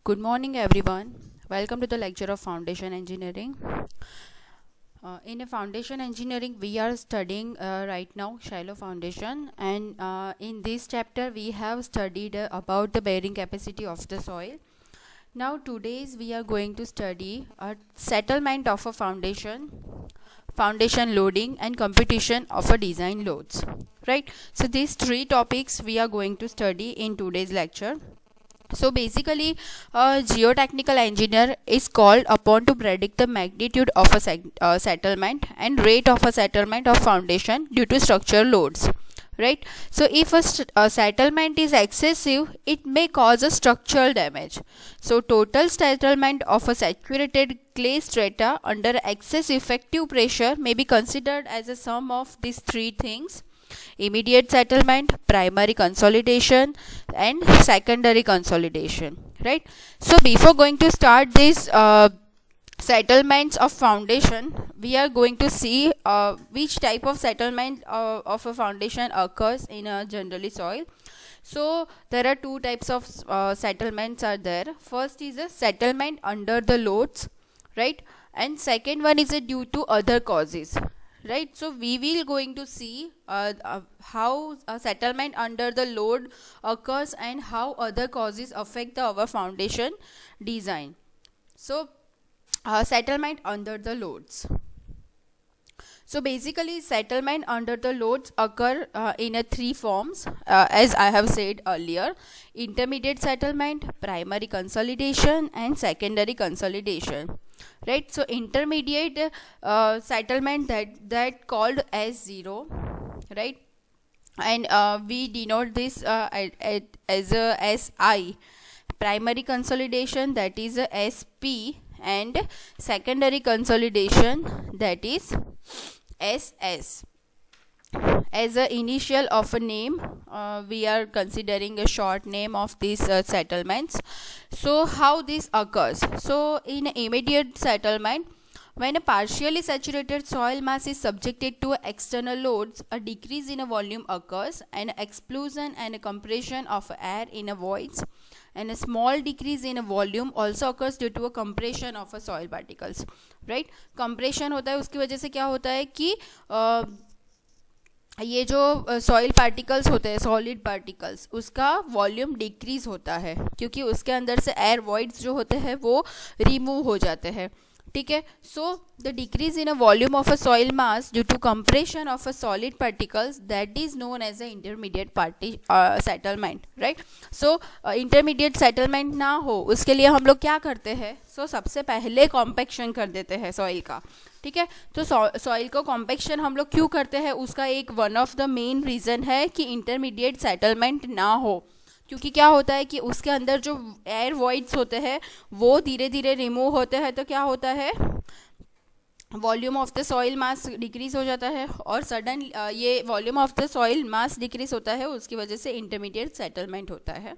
Good morning, everyone. Welcome to the lecture of Foundation Engineering. In a Foundation Engineering, we are studying right now Shallow Foundation, and in this chapter, we have studied about the bearing capacity of the soil. Now, today's we are going to study settlement of a foundation, foundation loading, and computation of a design loads. Right. So these three topics we are going to study in today's lecture. So basically, a geotechnical engineer is called upon to predict the magnitude of a settlement and rate of a settlement of foundation due to structural loads. Right. So if a settlement is excessive, it may cause a structural damage. So total settlement of a saturated clay strata under excess effective pressure may be considered as a sum of these three things: immediate settlement, primary consolidation, and secondary consolidation. Right. So before going to start this settlements of foundation, we are going to see which type of settlement of a foundation occurs in a generally soil. So there are two types of settlements are there. First is a settlement under the loads, right, and second one is a due to other causes. Right. So we will going to see how a settlement under the load occurs and how other causes affect our foundation design. So settlement under the loads. So basically, settlement under the loads occur in a three forms, as I have said earlier: intermediate settlement, primary consolidation, and secondary consolidation. Right. So intermediate settlement that called as zero, right, and we denote this as a SI. Primary consolidation, that is a SP, and secondary consolidation, that is SS. As a initial of a name, we are considering a short name of these settlements. So how this occurs? So in immediate settlement, when a partially saturated soil mass is subjected to external loads, a decrease in a volume occurs, and explosion and a compression of air in a voids, and a small decrease in a volume also occurs due to a compression of a soil particles. Right. compression होता है, उसकी वजह से क्या होता है कि ये जो सॉइल पार्टिकल्स होते हैं, सॉलिड पार्टिकल्स, उसका वॉल्यूम डिक्रीज होता है क्योंकि उसके अंदर से एयर वॉइड्स जो होते हैं वो रिमूव हो जाते हैं. ठीक है. So the decrease in a volume of a soil mass due to compression of a solid particles, that is known as a intermediate settlement. Right. So intermediate settlement ना हो उसके लिए हम लोग क्या करते हैं? सो सबसे पहले कॉम्पैक्शन कर देते हैं सॉइल का. ठीक है. तो सॉइल को कॉम्पैक्शन हम लोग क्यों करते हैं? उसका एक one of the main reason है कि इंटरमीडिएट सेटलमेंट ना हो, क्योंकि क्या होता है कि उसके अंदर जो एयर वॉइड्स होते हैं वो धीरे धीरे रिमूव होते हैं, तो क्या होता है, volume of the soil mass decrease हो जाता है, और सडन ये volume of the soil mass decrease होता है, उसकी वजह से इंटरमीडिएट सेटलमेंट होता है.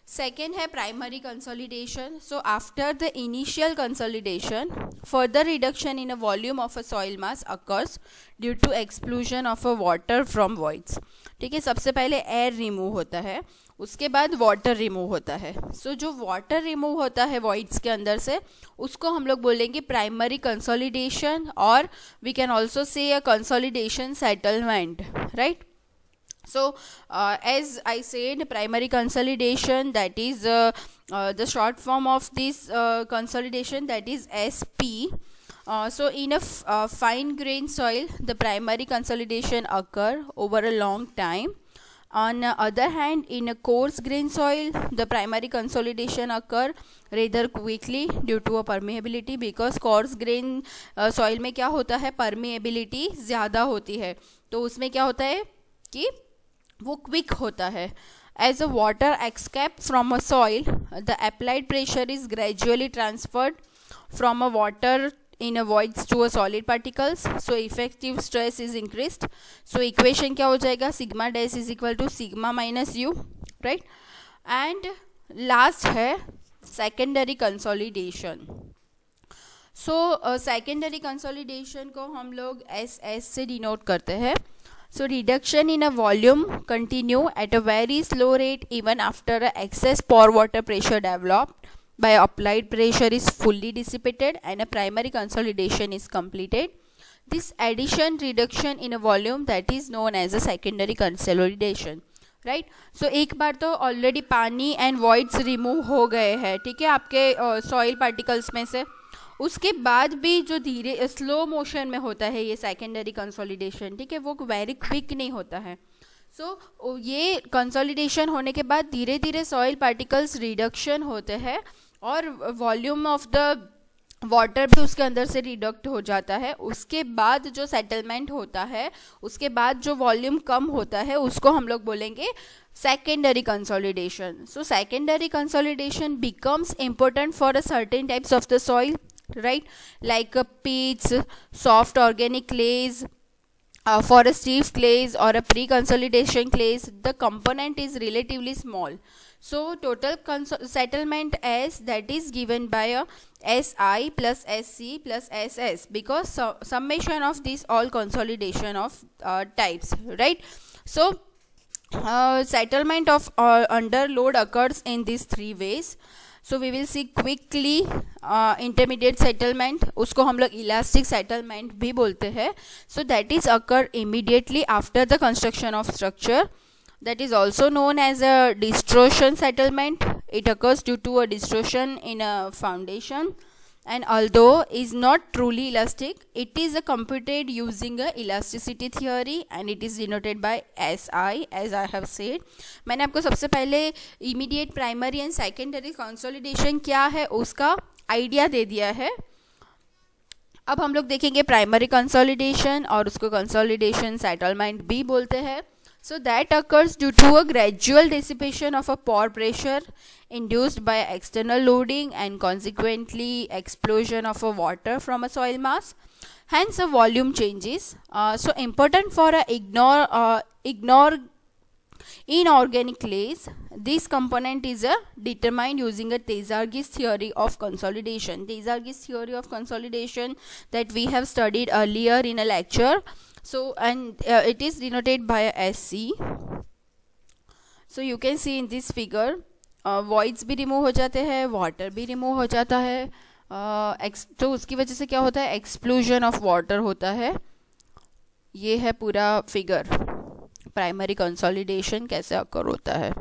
Second है primary consolidation. So after the initial consolidation, further reduction in a volume of a soil mass occurs due to expulsion of a water from voids. ठीक है. सबसे पहले एयर रिमूव होता है, उसके बाद वाटर रिमूव होता है. सो जो वाटर रिमूव होता है वॉइड्स के अंदर से, उसको हम लोग बोलेंगे प्राइमरी कंसोलिडेशन, और we can also say a consolidation settlement. Right. So as I said, primary consolidation, that is the short form of this consolidation, that is SP. So in a fine grained soil, the primary consolidation occur over a long time. On the other hand, in a coarse grained soil, the primary consolidation occur rather quickly due to a permeability, because coarse grained soil में क्या होता है, permeability ज़्यादा होती है, तो उसमें क्या होता है कि वो क्विक होता है. As a water escape from a soil, the applied pressure is gradually transferred from a water in a voids to a solid particles, so effective stress is increased. So equation क्या हो जाएगा, sigma dash is equal to sigma minus u. Right. And last है secondary consolidation. So secondary consolidation को हम लोग SS से denote करते हैं. So reduction in a volume continue at a very slow rate even after a excess pore water pressure developed. by applied pressure is fully dissipated and a primary consolidation is completed. This addition reduction in a volume that is known as a secondary consolidation, right. So एक बार तो already पानी and voids remove हो गए हैं, ठीक है, आपके सॉइल पार्टिकल्स में से. उसके बाद भी जो धीरे स्लो मोशन में होता है ये सेकेंडरी कंसोलिडेशन, ठीक है, वो वेरी क्विक नहीं होता है. सो ये कंसोलिडेशन होने के बाद धीरे धीरे सॉइल पार्टिकल्स रिडक्शन होते हैं और वॉल्यूम ऑफ द वाटर भी उसके अंदर से रिडक्ट हो जाता है. उसके बाद जो सेटलमेंट होता है, उसके बाद जो वॉल्यूम कम होता है, उसको हम लोग बोलेंगे secondary consolidation. So secondary consolidation becomes important for a certain types of the soil, right, like peats, soft organic clays, for a stiff clays or a pre-consolidation clays, the component is relatively small. So total settlement S, that is given by a Si plus Sc plus Ss, because summation of these all consolidation of types, right. So settlement of under load occurs in these three ways. So we will see quickly intermediate settlement, उसको हम लोग elastic settlement भी बोलते हैं. So that is occur immediately after the construction of structure. That is also known as a distortion settlement. It occurs due to a distortion in a foundation, and although is not truly elastic, it is computed using a elasticity theory and it is denoted by SI, as I have said. मैंने आपको सबसे पहले immediate primary and secondary consolidation क्या है उसका idea दे दिया है. अब हम लोग देखेंगे प्राइमरी कंसोलिडेशन और उसको कंसोलिडेशन सेटलमेंट भी बोलते हैं. So that occurs due to a gradual dissipation of a pore pressure induced by external loading and consequently explosion of a water from a soil mass. Hence a volume changes. So important for a ignore inorganic clays. This component is determined using a Theizargis theory of consolidation. Theizargis theory of consolidation that we have studied earlier in a lecture. So and it is denoted by a SC. So you can see in this figure voids भी remove हो जाते हैं, water भी remove हो जाता है. तो उसकी वजह से क्या होता है, एक्सप्लोजन ऑफ वाटर होता है. ये है पूरा फिगर, प्राइमरी कंसोलिडेशन कैसे अकर होता है.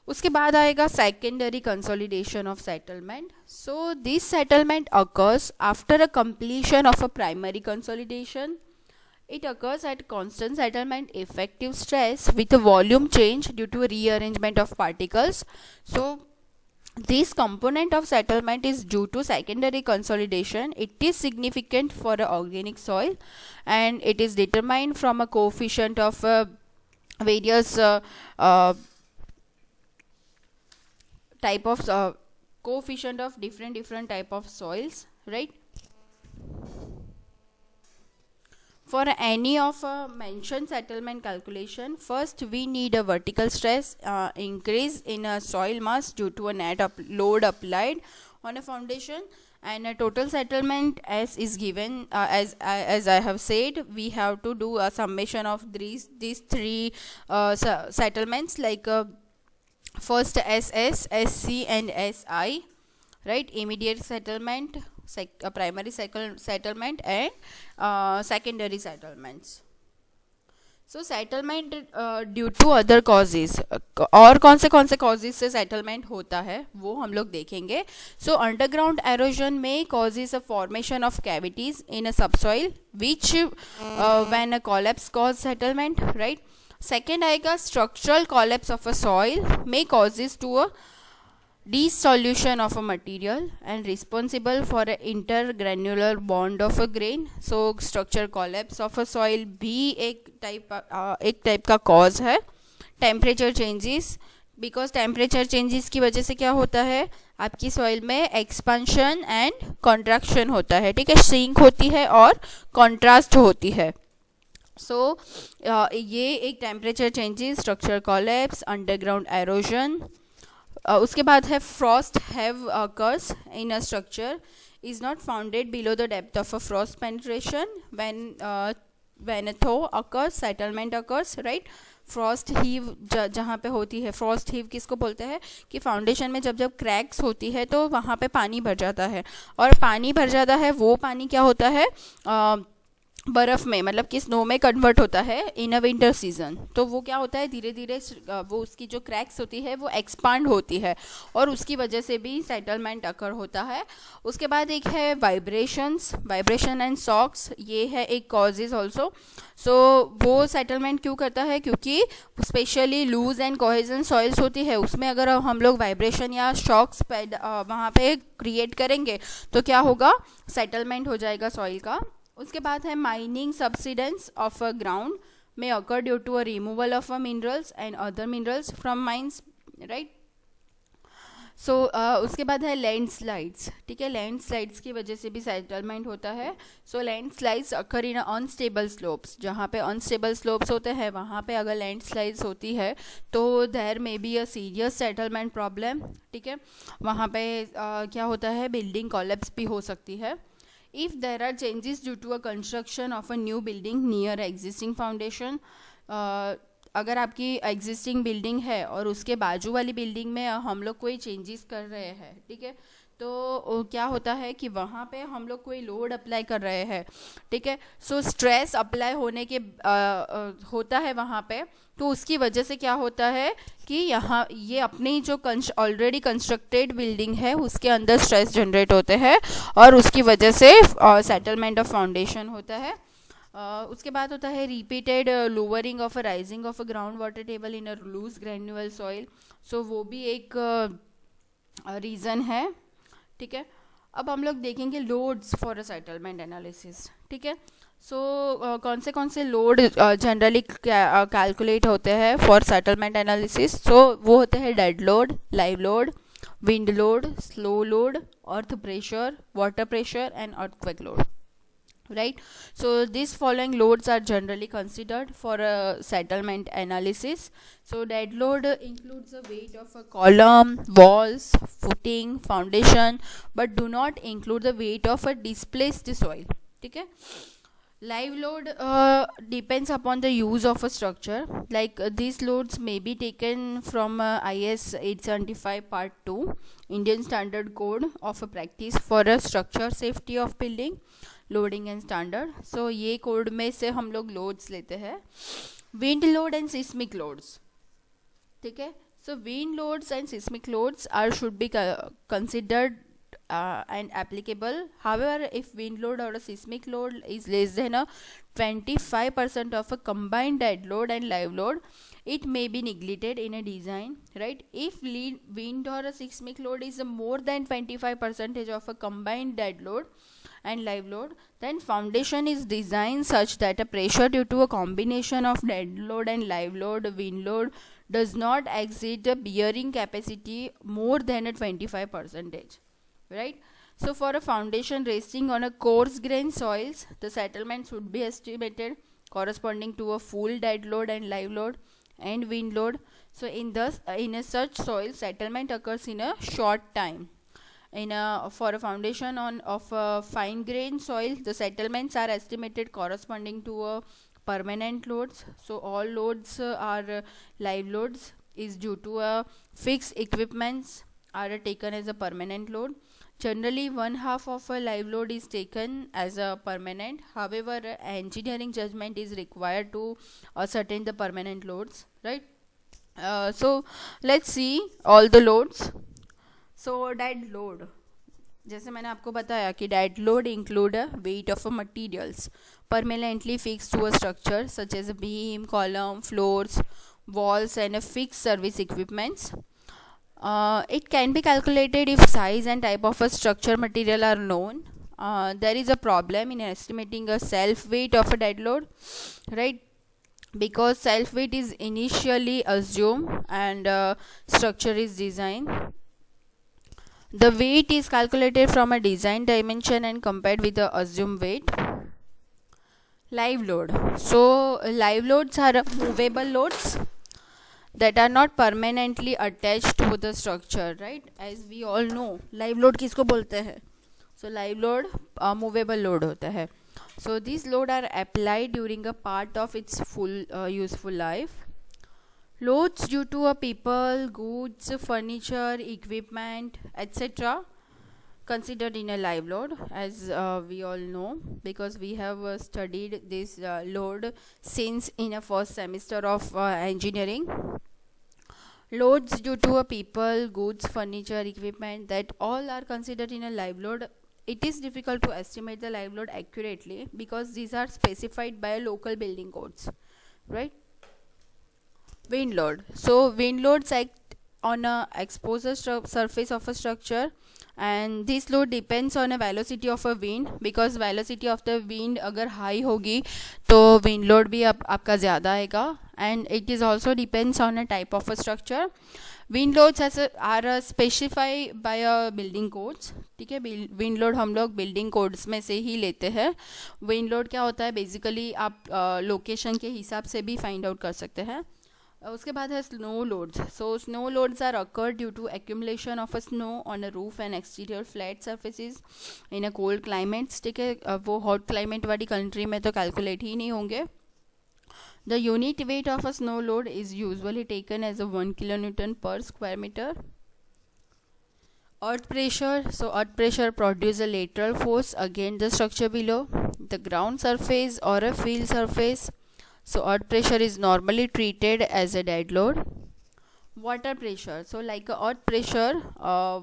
उसके बाद आएगा secondary consolidation of settlement. So this settlement occurs after a completion of a primary consolidation. It occurs at constant settlement effective stress with a volume change due to rearrangement of particles. So this component of settlement is due to secondary consolidation. It is significant for a organic soil and it is determined from a coefficient of various type of coefficient of different type of soils, right. For any of mentioned settlement calculation, first we need a vertical stress increase in a soil mass due to a net load applied on a foundation, and a total settlement S is given as I have said. We have to do a summation of these three settlements, like first SS, SC and SI, right. Immediate settlement, primary settlement and secondary settlements. So settlement due to other causes, और कौन से causes से settlement होता है वो हम लोग देखेंगे. So underground erosion may causes a formation of cavities in a subsoil which when a collapse cause settlement, right. Second आएगा structural collapse of a soil may causes to a dissolution of a material and responsible for an intergranular bond of a grain. So structure collapse of a soil भी एक type का cause है. Temperature changes, because temperature changes की वजह से क्या होता है, आपकी soil में expansion and contraction होता है, ठीक है, shrink होती है और contrast होती है. So ये एक temperature changes, structure collapse, underground erosion. उसके बाद है frost have occurs in a structure is not founded below the depth of a frost penetration. When a thaw occurs, settlement occurs, right. Frost heave जहाँ पे होती है, Frost heave किसको बोलते हैं कि फाउंडेशन में जब जब क्रैक्स होती है तो वहाँ पे पानी भर जाता है, और पानी भर जाता है, वो पानी क्या होता है, बर्फ़ में, मतलब कि स्नो में कन्वर्ट होता है इन अ विंटर सीजन। तो वो क्या होता है, धीरे धीरे वो उसकी जो क्रैक्स होती है वो एक्सपांड होती है, और उसकी वजह से भी सेटलमेंट अकर होता है। उसके बाद एक है वाइब्रेशन एंड शॉक्स, ये है एक कॉजेज ऑल्सो। सो वो सेटलमेंट क्यों करता है, क्योंकि specially loose and cohesion soils होती है, उसमें अगर हम लोग वाइब्रेशन या शॉक्स वहाँ पे क्रिएट करेंगे तो क्या होगा, सेटलमेंट हो जाएगा सॉइल का। उसके बाद है mining subsidence of a ground में occur due to a removal of a minerals and other minerals from mines, right. So उसके बाद है लैंडस्लाइड्स, ठीक है, लैंडस्लाइड्स की वजह से भी सेटलमेंट होता है। सो लैंडस्लाइड्स अकर इन अनस्टेबल स्लोप्स, जहाँ पे अनस्टेबल स्लोप्स होते हैं वहाँ पे अगर लैंडस्लाइड्स होती है तो there may be a serious settlement problem, ठीक है। वहाँ पे क्या होता है, बिल्डिंग कोलैप्स भी हो सकती है। If there are changes due to a construction of a new building near existing foundation, अगर आपकी एग्जिस्टिंग बिल्डिंग है और उसके बाजू वाली बिल्डिंग में हम लोग कोई चेंजेस कर रहे हैं, ठीक है, तो क्या होता है कि वहाँ पे हम लोग कोई लोड अप्लाई कर रहे हैं, ठीक है। सो स्ट्रेस अप्लाई होने के होता है वहाँ पे, तो उसकी वजह से क्या होता है कि यहाँ ये अपनी जो ऑलरेडी कंस्ट्रक्टेड बिल्डिंग है उसके अंदर स्ट्रेस जनरेट होते हैं, और उसकी वजह से सेटलमेंट ऑफ फाउंडेशन होता है। उसके बाद होता है repeated lowering of a raising of a ground water table in a loose granular soil. So वो भी एक रीज़न है, ठीक है। अब हम लोग देखेंगे loads for a settlement analysis, ठीक है। सो कौन से लोड जनरली कैलकुलेट होते हैं फॉर सेटलमेंट एनालिसिस। सो वो होते हैं dead load, live load, wind load, slow load, earth pressure, water pressure and earthquake load, right. So these following loads are generally considered for a settlement analysis. So dead load includes the weight of a column, walls, footing, foundation, but do not include the weight of a displaced soil, ठीक है। Live load depends upon the use of a structure, like these loads may be taken from IS 875 part 2 Indian Standard Code of a practice for a structure safety of building loading and standard. So ये code में से हम लोग loads लेते हैं, wind load and seismic loads, ठीक है। So wind loads and seismic loads are should be considered and applicable. However, if wind load or a seismic load is less than a 25% of a combined dead load and live load, it may be neglected in a design, right. If wind or a seismic load is more than 25% of a combined dead load and live load, then foundation is designed such that a pressure due to a combination of dead load and live load, wind load, does not exceed the bearing capacity more than a 25%, right. So for a foundation resting on a coarse grain soils, the settlement should be estimated corresponding to a full dead load and live load and wind load. So in a such soil, settlement occurs in a short time. For a foundation of a fine grain soil, the settlements are estimated corresponding to a permanent loads. So all loads are live loads is due to a fixed equipments are taken as a permanent load. Generally, one half of a live load is taken as a permanent. However, engineering judgment is required to ascertain the permanent loads, right. So let's see all the loads. So dead load, जैसे मैंने आपको बताया कि dead load include a weight of a materials permanently fixed to a structure such as a beam, column, floors, walls and a fixed service equipments. It can be calculated if size and type of a structure material are known. There is a problem in estimating a self weight of a dead load, right, because self weight is initially assumed and structure is designed. The weight is calculated from a design dimension and compared with the assumed weight. Live load. So live loads are movable loads that are not permanently attached to the structure, right. As we all know, live load किसको बोलते हैं. So live load movable load होता है. So these load are applied during a part of its full useful life. Loads due to a people, goods, furniture, equipment, etc. considered in a live load, as we all know, because we have studied this load since in a first semester of engineering. Loads due to a people, goods, furniture, equipment, that all are considered in a live load. It is difficult to estimate the live load accurately because these are specified by local building codes, right? Wind load. So wind loads act on a exposed surface of a structure, and this load depends on a velocity of a wind, because velocity of the wind अगर high होगी तो wind load भी आपका ज़्यादा आएगा, and it is also depends on a type of a structure. Wind loads are specified by a building codes. ठीक है, wind load हम लोग building codes में से ही लेते हैं. Wind load क्या होता है, बेसिकली आप लोकेशन के हिसाब से भी फाइंड आउट कर सकते हैं. उसके बाद है snow loads. So snow loads are occur due to accumulation of a snow on a roof and exterior flat surfaces in a cold climates. ठीक है, वो हॉट क्लाइमेट वाली कंट्री में तो कैलकुलेट ही नहीं होंगे. The unit weight of a snow load is usually taken as a 1 kilonewton per square meter. Earth pressure. So earth pressure produces a lateral force against the structure below the ground surface or a field surface. So earth pressure is normally treated as a dead load. Water pressure. So like a earth pressure,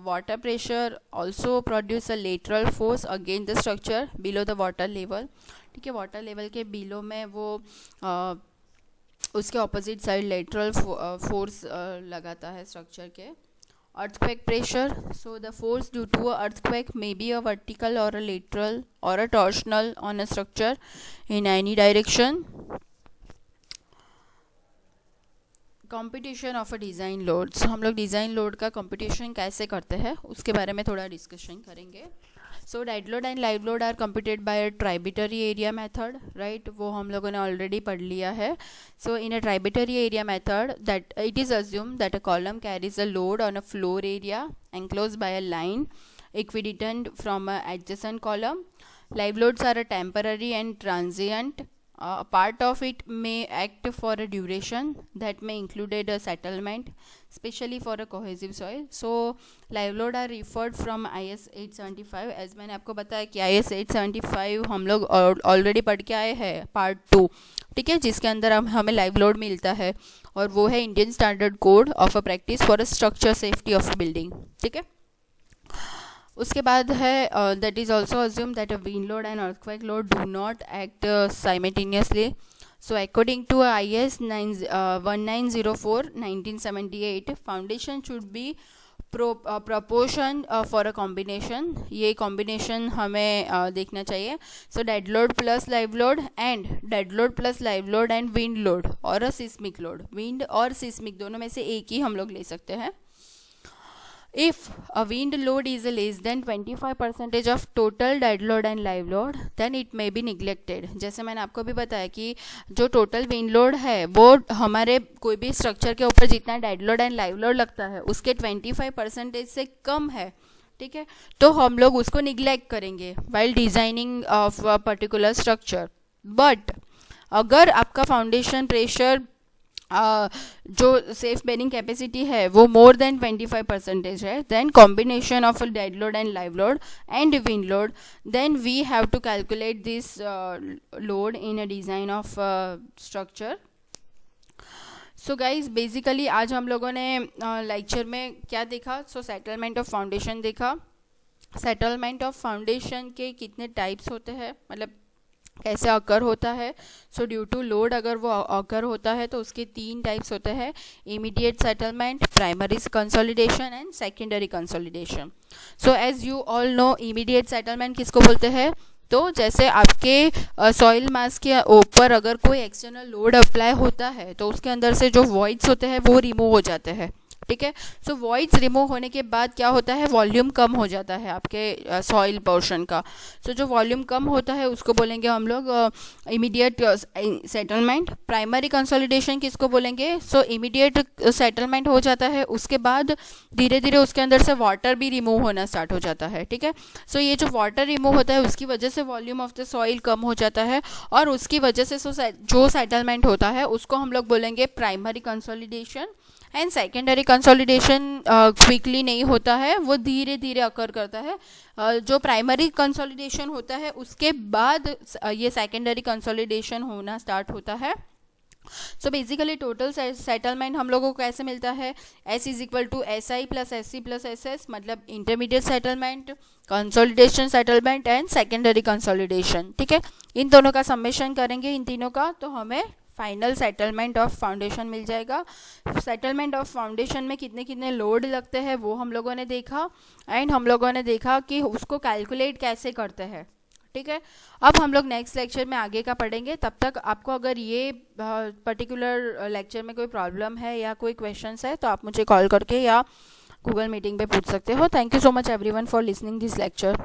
water pressure also produce a lateral force against the structure below the water level. ठीक है, water level के below में वो उसके opposite side lateral force लगाता है structure के. earthquake pressure. So the force due to a earthquake may be a vertical or a lateral or a torsional on a structure in any direction. Competition of a design loads. हम लोग design load का competition कैसे करते हैं उसके बारे में थोड़ा डिस्कशन करेंगे. So dead load and live load are computed by a tributary area method, right, वो हम लोगों ने ऑलरेडी पढ़ लिया है. So in a tributary area method that it is assumed that a column carries a load on a floor area enclosed by a line equidistant from a adjacent column. Live loads are a temporary and transient. A part of it may act for a duration that may include a settlement, especially for a cohesive soil. So live load are referred from IS 875. as मैंने आपको बताया कि IS 875 हम लोग already पढ़ के आए हैं पार्ट 2, ठीक है, जिसके अंदर हमें लाइव लोड मिलता है, और वो है Indian standard code of a practice for a structure safety of building. ठीक है, उसके बाद है that is also assume that a wind load and earthquake load do not act simultaneously. So according to IS 1904 1978, foundation should be proportion for a combination. ये combination हमें देखना चाहिए. So dead load plus live load and dead load plus live load and wind load और a seismic load. wind और seismic दोनों में से एक ही हम लोग ले सकते हैं. If a wind load is less than 25% of total dead load and live load, then it may be neglected. जैसे मैंने आपको भी बताया कि जो टोटल विंड लोड है वो हमारे कोई भी स्ट्रक्चर के ऊपर जितना dead load and live load लगता है उसके 25% से कम है, ठीक है, तो हम लोग उसको निग्लेक्ट करेंगे while designing of a particular structure. But अगर आपका फाउंडेशन प्रेशर जो सेफ बेरिंग कैपेसिटी है वो मोर देन 25% है, then combination of dead load and live load and wind load, then we have to calculate this load in a design of structure. So guys basically आज हम लोगों ने lecture में क्या देखा. सो सेटलमेंट ऑफ फाउंडेशन देखा. सेटलमेंट ऑफ फाउंडेशन के कितने टाइप्स होते हैं, मतलब कैसे अकर होता है. सो ड्यू टू लोड अगर वो अकर होता है तो उसके 3 टाइप्स होते हैं: immediate settlement, primary consolidation and secondary consolidation. So as you all know immediate settlement किसको बोलते हैं, तो जैसे आपके सॉइल मास के ऊपर अगर कोई एक्सटर्नल लोड अप्लाई होता है तो उसके अंदर से जो वॉइड्स होते हैं वो रिमूव हो जाते हैं, ठीक है। सो वॉइड्स रिमूव होने के बाद क्या होता है, वॉल्यूम कम हो जाता है आपके सॉइल पोर्शन का। सो जो वॉल्यूम कम होता है उसको बोलेंगे हम लोग इमीडिएट सेटलमेंट। प्राइमरी कंसोलिडेशन किसको बोलेंगे, सो इमीडिएट सेटलमेंट हो जाता है, उसके बाद धीरे धीरे उसके अंदर से वाटर भी रिमूव होना स्टार्ट हो जाता है, ठीक है। सो ये जो वाटर रिमूव होता है उसकी वजह से वॉल्यूम ऑफ द सॉइल कम हो जाता है, और उसकी वजह से जो सेटलमेंट होता है उसको हम लोग बोलेंगे primary consolidation. And secondary consolidation quickly नहीं होता है, वो धीरे धीरे अकर करता है। जो प्राइमरी कंसोलिडेशन होता है उसके बाद ये सेकेंडरी कंसोलिडेशन होना स्टार्ट होता है। सो बेसिकली टोटल सेटलमेंट हम लोगों को कैसे मिलता है, S is equal to SI plus SC plus SS, मतलब intermediate settlement, consolidation settlement and secondary consolidation, ठीक है। इन दोनों का समेशन करेंगे इन तीनों का, तो हमें फाइनल सेटलमेंट ऑफ फाउंडेशन मिल जाएगा। सेटलमेंट ऑफ फाउंडेशन में कितने कितने लोड लगते हैं वो हम लोगों ने देखा, एंड हम लोगों ने देखा कि उसको कैलकुलेट कैसे करते हैं, ठीक है। अब हम लोग नेक्स्ट लेक्चर में आगे का पढ़ेंगे। तब तक आपको अगर ये पर्टिकुलर लेक्चर में कोई प्रॉब्लम है या कोई क्वेश्चंस है तो आप मुझे कॉल करके या गूगल मीटिंग पे पूछ सकते हो। Thank you so much everyone for listening this lecture.